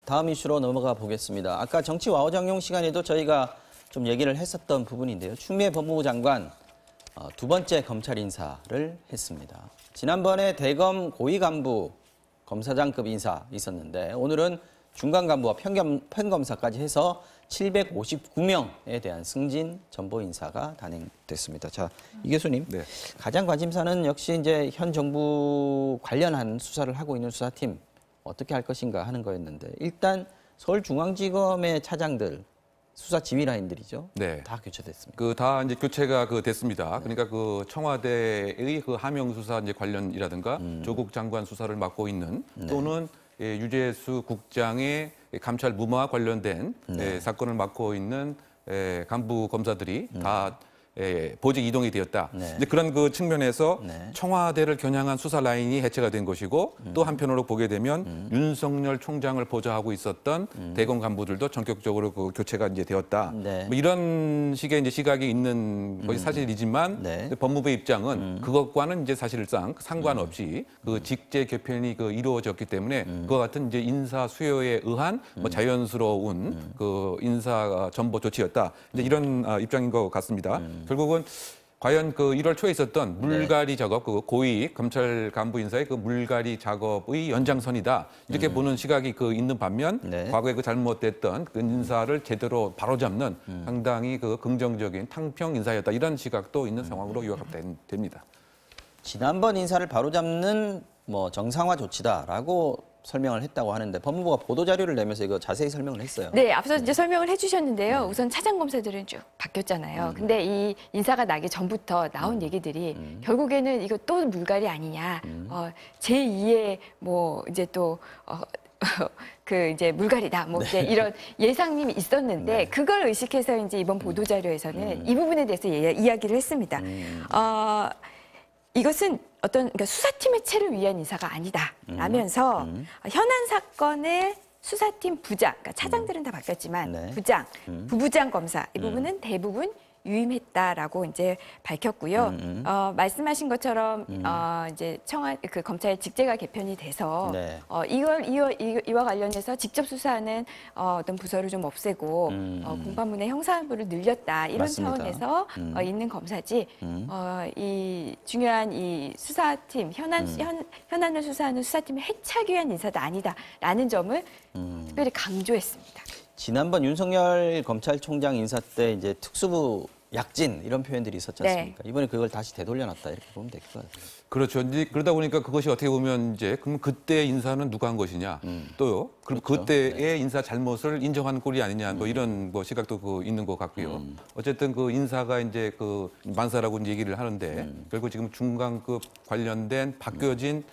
다음 이슈로 넘어가 보겠습니다. 아까 정치 와우장용 시간에도 저희가 좀 얘기를 했었던 부분인데요. 추미애 법무부 장관 두 번째 검찰 인사를 했습니다. 지난번에 대검 고위 간부 검사장급 인사 있었는데 오늘은 중간 간부와 평검사까지 해서 759명에 대한 승진 전보 인사가 단행됐습니다. 자, 이 교수님, 네. 가장 관심사는 역시 이제 현 정부 관련한 수사를 하고 있는 수사팀 어떻게 할 것인가 하는 거였는데 일단 서울중앙지검의 차장들 수사 지휘 라인들이죠. 네. 다 교체됐습니다. 다 이제 교체가 됐습니다. 네. 그러니까 청와대의 함영 수사 이제 관련이라든가 조국 장관 수사를 맡고 있는 또는 유재수 국장의 감찰 무마 관련된 사건을 맡고 있는 간부 검사들이 다 보직 이동이 되었다. 네. 이제 그런 측면에서 청와대를 겨냥한 수사 라인이 해체가 된 것이고 또 한편으로 보게 되면 윤석열 총장을 보좌하고 있었던 대검 간부들도 전격적으로 교체가 이제 되었다. 네. 뭐 이런 식의 이제 시각이 있는 것이 사실이지만 법무부의 입장은 그것과는 이제 사실상 상관없이 직제 개편이 이루어졌기 때문에 그와 같은 이제 인사 수요에 의한 뭐 자연스러운 인사 전보 조치였다. 이제 이런 입장인 것 같습니다. 결국은 과연 1월 초에 있었던 물갈이 작업, 고위 검찰 간부 인사의 물갈이 작업의 연장선이다. 이렇게 보는 시각이 있는 반면 과거에 잘못됐던 인사를 제대로 바로잡는 상당히 긍정적인 탕평 인사였다. 이런 시각도 있는 상황으로 요약됩니다. 지난번 인사를 바로잡는 정상화 조치다라고 설명을 했다고 하는데 법무부가 보도자료를 내면서 이거 자세히 설명을 했어요. 네, 앞서 이제 설명을 해주셨는데요. 우선 차장검사들은 쭉 바뀌었잖아요. 근데 이 인사가 나기 전부터 나온 얘기들이 결국에는 이거 또 물갈이 아니냐. 제2의 이제 또 이제 물갈이다. 이제 이런 예상님이 있었는데 그걸 의식해서 이제 이번 보도자료에서는 이 부분에 대해서 이야기를 했습니다. 이것은 그러니까 수사팀의 체를 위한 인사가 아니다라면서 현안 사건의 수사팀 부장, 그러니까 차장들은 다 바뀌었지만 부장, 부부장 검사 이 부분은 대부분 유임했다라고 이제 밝혔고요. 말씀하신 것처럼 이제 검찰 직제가 개편이 돼서 이와 관련해서 직접 수사하는 어떤 부서를 좀 없애고 공판문의 형사부를 늘렸다 이런 맞습니다. 차원에서 있는 검사지 이 중요한 이 수사팀 현안을 수사하는 수사팀의 해체하기 위한 인사도 아니다라는 점을 특별히 강조했습니다. 지난번 윤석열 검찰총장 인사 때 이제 특수부 약진 이런 표현들이 있었지 않습니까? 이번에 그걸 다시 되돌려놨다 이렇게 보면 될 것 같아요. 그렇죠. 이제 그러다 보니까 그것이 어떻게 보면 그럼 그때 인사는 누가 한 것이냐? 또요. 그럼 그렇죠. 그때의 인사 잘못을 인정하는 꼴이 아니냐? 이런 시각도 있는 것 같고요. 어쨌든 인사가 이제 만사라고 얘기를 하는데 결국 지금 중간급 관련된 바뀌어진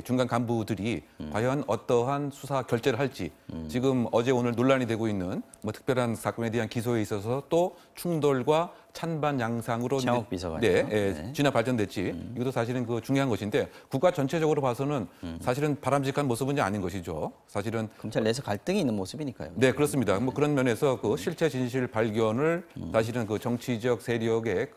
중간 간부들이 과연 어떠한 수사 결재를 할지 지금 어제 오늘 논란이 되고 있는 특별한 사건에 대한 기소에 있어서 또 충돌과 찬반 양상으로 최영욱 비서가 진화 발전됐지. 이것도 사실은 중요한 것인데 국가 전체적으로 봐서는 사실은 바람직한 모습은 아닌 것이죠. 사실은 검찰 내에서 갈등이 있는 모습이니까요. 네, 그렇습니다. 그런 면에서 실체 진실 발견을 사실은 정치적 세력의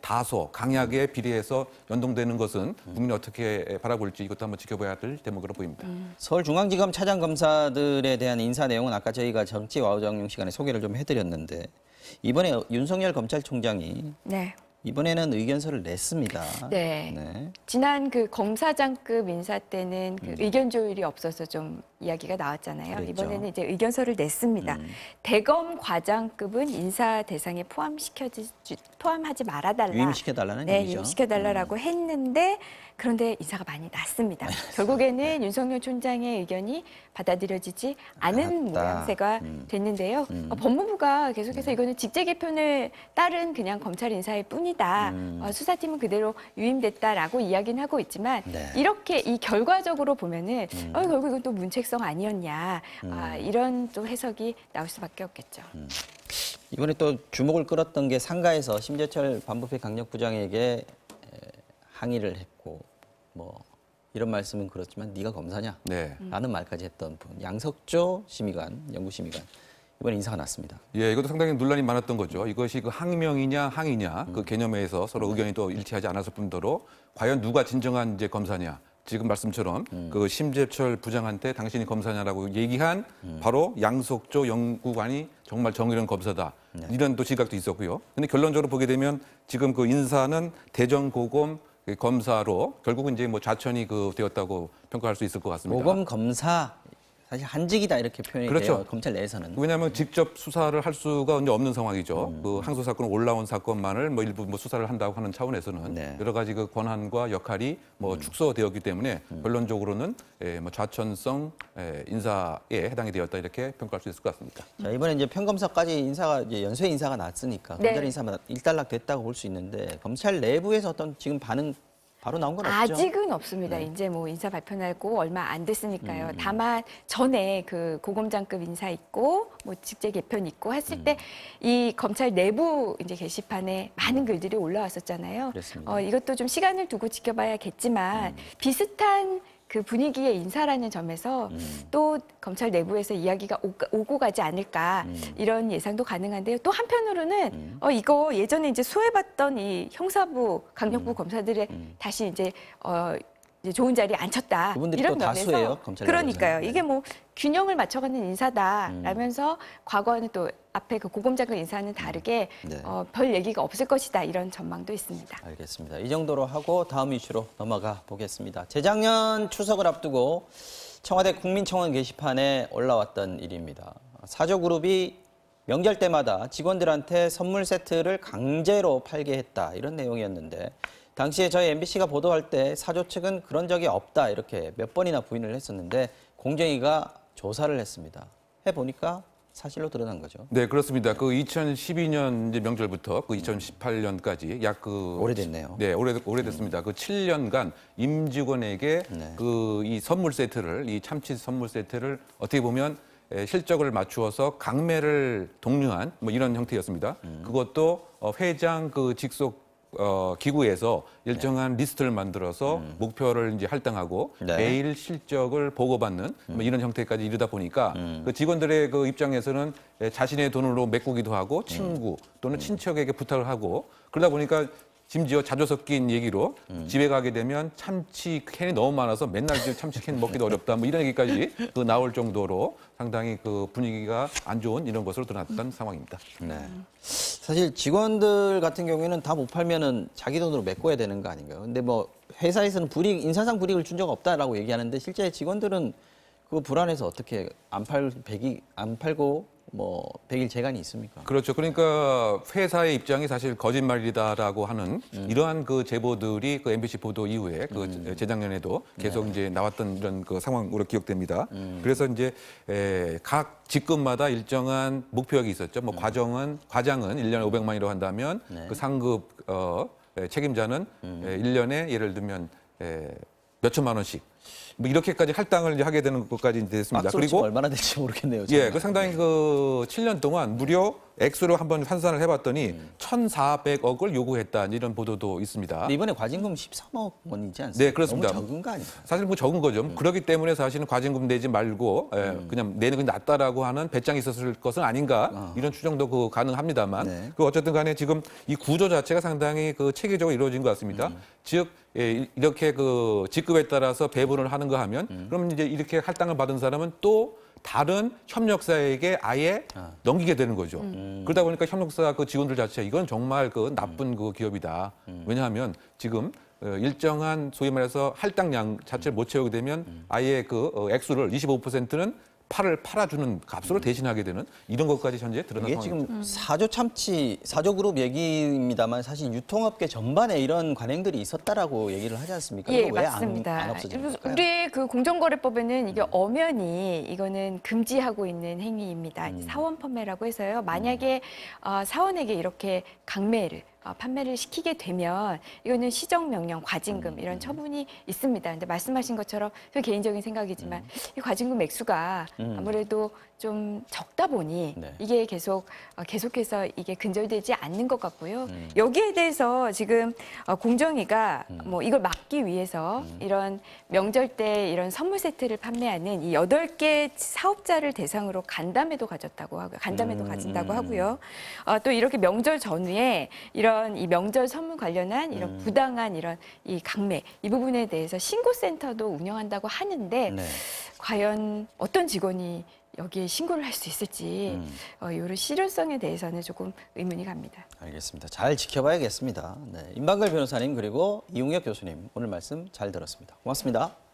다소 강약에 비례해서 연동되는 것은 국민이 어떻게 바라볼지 이것도 한번 지켜봐야 될 대목으로 보입니다. 서울중앙지검 차장검사들에 대한 인사 내용은 아까 저희가 정치 와우정용 시간에 소개를 좀 해드렸는데 이번에 윤석열 검찰총장이 이번에는 의견서를 냈습니다. 네. 지난 검사장급 인사 때는 의견 조율이 없어서 좀 이야기가 나왔잖아요. 그랬죠. 이번에는 이제 의견서를 냈습니다. 대검 과장급은 인사 대상에 포함하지 말아달라. 유임시켜달라는 얘기죠. 유임시켜달라고 했는데 그런데 인사가 많이 났습니다. 결국에는 윤석열 총장의 의견이 받아들여지지 않은 모양새가 됐는데요. 법무부가 계속해서 이거는 직제 개편을 따른 그냥 검찰 인사일 뿐이다. 수사팀은 그대로 유임됐다라고 이야기는 하고 있지만 이렇게 이 결과적으로 보면은 결국 이건 또 문책성 아니었냐 이런 또 해석이 나올 수밖에 없겠죠. 이번에 또 주목을 끌었던 게 상가에서 심재철 반부패 강력부장에게 항의를 했고 이런 말씀은 그렇지만 네가 검사냐? 라는 말까지 했던 분. 양석조 심의관, 연구심의관. 이번에 인사가 났습니다. 예, 이것도 상당히 논란이 많았던 거죠. 이것이 항명이냐 항의냐 개념에서 서로 의견이 또 일치하지 않았을 뿐더러 과연 누가 진정한 검사냐? 지금 말씀처럼 그 심재철 부장한테 당신이 검사냐라고 얘기한 바로 양석조 연구관이 정말 정의로운 검사다. 네. 이런 또 지각도 있었고요. 근데 결론적으로 보게 되면 지금 그 인사는 대전고검 검사로 결국은 이제 뭐 좌천이 되었다고 평가할 수 있을 것 같습니다. 고검 검사 사실 한직이다 이렇게 표현이 그렇죠. 돼요. 검찰 내에서는. 왜냐하면 직접 수사를 할 수가 이제 없는 상황이죠. 그 항소 사건 올라온 사건만을 뭐 일부 뭐 수사를 한다고 하는 차원에서는 네. 여러 가지 그 권한과 역할이 뭐 축소되었기 때문에 결론적으로는 뭐 좌천성 인사에 해당이 되었다 이렇게 평가할 수 있을 것 같습니다. 자, 이번에 이제 평검사까지 인사가 이제 연쇄 인사가 났으니까 네. 검찰 인사만 일단락 됐다고 볼 수 있는데 검찰 내부에서 어떤 지금 반응 바로 나온 건 없죠? 아직은 없습니다. 이제 뭐 인사 발표 나고 얼마 안 됐으니까요. 다만 전에 그 고검장급 인사 있고 뭐 직제 개편 있고 했을 때 이 검찰 내부 이제 게시판에 많은 글들이 올라왔었잖아요. 그렇습니다. 이것도 좀 시간을 두고 지켜봐야겠지만 비슷한 그 분위기의 인사라는 점에서 또 검찰 내부에서 이야기가 오고 가지 않을까 이런 예상도 가능한데요. 또 한편으로는 이거 예전에 이제 소외받던 이 형사부, 강력부 검사들의 다시 이제 좋은 자리에 앉혔다. 그분들이 이런 또 다수예요, 검찰 그러니까요. 내부에서는. 이게 뭐 균형을 맞춰가는 인사다라면서 과거와는 또 앞에 그 고검장급 인사는 다르게 네. 별 얘기가 없을 것이다 이런 전망도 있습니다. 알겠습니다. 이 정도로 하고 다음 이슈로 넘어가 보겠습니다. 재작년 추석을 앞두고 청와대 국민청원 게시판에 올라왔던 일입니다. 사조그룹이 명절 때마다 직원들한테 선물 세트를 강제로 팔게 했다 이런 내용이었는데 당시에 저희 MBC가 보도할 때 사조 측은 그런 적이 없다 이렇게 몇 번이나 부인을 했었는데 공정위가 조사를 했습니다. 해보니까 사실로 드러난 거죠. 네, 그렇습니다. 그 2012년 이제 명절부터 그 2018년까지 약 오래됐네요. 네, 오래됐습니다. 그 7년간 임직원에게 네. 이 선물 세트를 이 참치 선물 세트를 어떻게 보면 실적을 맞추어서 강매를 독려한 뭐 이런 형태였습니다. 그것도 회장 그 직속 기구에서 일정한 리스트를 만들어서 목표를 이제 할당하고 네. 매일 실적을 보고받는 뭐 이런 형태까지 이르다 보니까 그 직원들의 그 입장에서는 자신의 돈으로 메꾸기도 하고 친구 또는 친척에게 부탁을 하고 그러다 보니까 심지어 자주 섞인 얘기로 집에 가게 되면 참치 캔이 너무 많아서 맨날 참치 캔 먹기도 어렵다 뭐 이런 얘기까지 나올 정도로 상당히 그 분위기가 안 좋은 이런 것으로 드러났던 상황입니다. 네. 사실 직원들 같은 경우에는 다 못 팔면은 자기 돈으로 메꿔야 되는 거 아닌가요? 근데 뭐 회사에서는 인사상 불이익을 준 적 없다라고 얘기하는데 실제 직원들은 그 불안해서 어떻게 안 팔고 뭐 100일 재간이 있습니까? 그렇죠. 그러니까 회사의 입장이 사실 거짓말이다라고 하는 이러한 그 제보들이 그 MBC 보도 이후에 그 재작년에도 계속 이제 나왔던 이런 그 상황으로 기억됩니다. 그래서 이제 각 직급마다 일정한 목표액이 있었죠. 뭐 과장은 1년에 500만이라고 한다면 네. 그 상급 책임자는 1년에 예를 들면 몇 천만 원씩 뭐 이렇게까지 할당을 이제 하게 되는 것까지 이제 됐습니다. 그리고 얼마나 될지 모르겠네요. 예, 그 상당히 그 7년 동안 무려 액수로 한번 환산을 해봤더니 1,400억을 요구했다 이런 보도도 있습니다. 이번에 과징금 13억 원이지 않습니까? 네, 그렇습니다. 너무 적은 거 아닌가요? 사실 뭐 적은 거죠. 그렇기 때문에 사실은 과징금 내지 말고 그냥 내는 게 낫다라고 하는 배짱이 있었을 것은 아닌가 이런 추정도 그 가능합니다만 네. 그 어쨌든 간에 지금 이 구조 자체가 상당히 그 체계적으로 이루어진 것 같습니다. 즉 이렇게 그 직급에 따라서 배분을 하는 거 하면 그럼 이제 이렇게 할당을 받은 사람은 또 다른 협력사에게 아예 넘기게 되는 거죠. 그러다 보니까 협력사 그 직원들 자체 이건 정말 그 나쁜 그 기업이다. 왜냐하면 지금 일정한 소위 말해서 할당량 자체를 못 채우게 되면 아예 그 액수를 25%는 팔아주는 값으로 대신하게 되는 이런 것까지 현재 드러난 이게 상황입니다. 지금 사조그룹 얘기입니다만 사실 유통업계 전반에 이런 관행들이 있었다라고 얘기를 하지 않습니까? 예, 이거 왜 맞습니다. 안 없어졌을까요? 우리 그 공정거래법에는 이게 엄연히 이거는 금지하고 있는 행위입니다. 사원 판매라고 해서요. 만약에 사원에게 이렇게 강매를 판매를 시키게 되면 이거는 시정명령, 과징금 이런 처분이 있습니다. 근데 말씀하신 것처럼 저 개인적인 생각이지만 이 과징금 액수가 아무래도 좀 적다 보니 네. 이게 계속해서 이게 근절되지 않는 것 같고요. 여기에 대해서 지금 공정위가 뭐 이걸 막기 위해서 이런 명절 때 이런 선물 세트를 판매하는 이 8개 사업자를 대상으로 간담회도 가졌다고 하고요. 간담회도 가진다고 하고요. 또 이렇게 명절 전후에 이런 이런 이 명절 선물 관련한 이런 부당한 이런 이 강매 이 부분에 대해서 신고센터도 운영한다고 하는데 네. 과연 어떤 직원이 여기에 신고를 할 수 있을지 이런 실효성에 대해서는 조금 의문이 갑니다. 알겠습니다. 잘 지켜봐야겠습니다. 네, 임방글 변호사님 그리고 이웅혁 교수님 오늘 말씀 잘 들었습니다. 고맙습니다.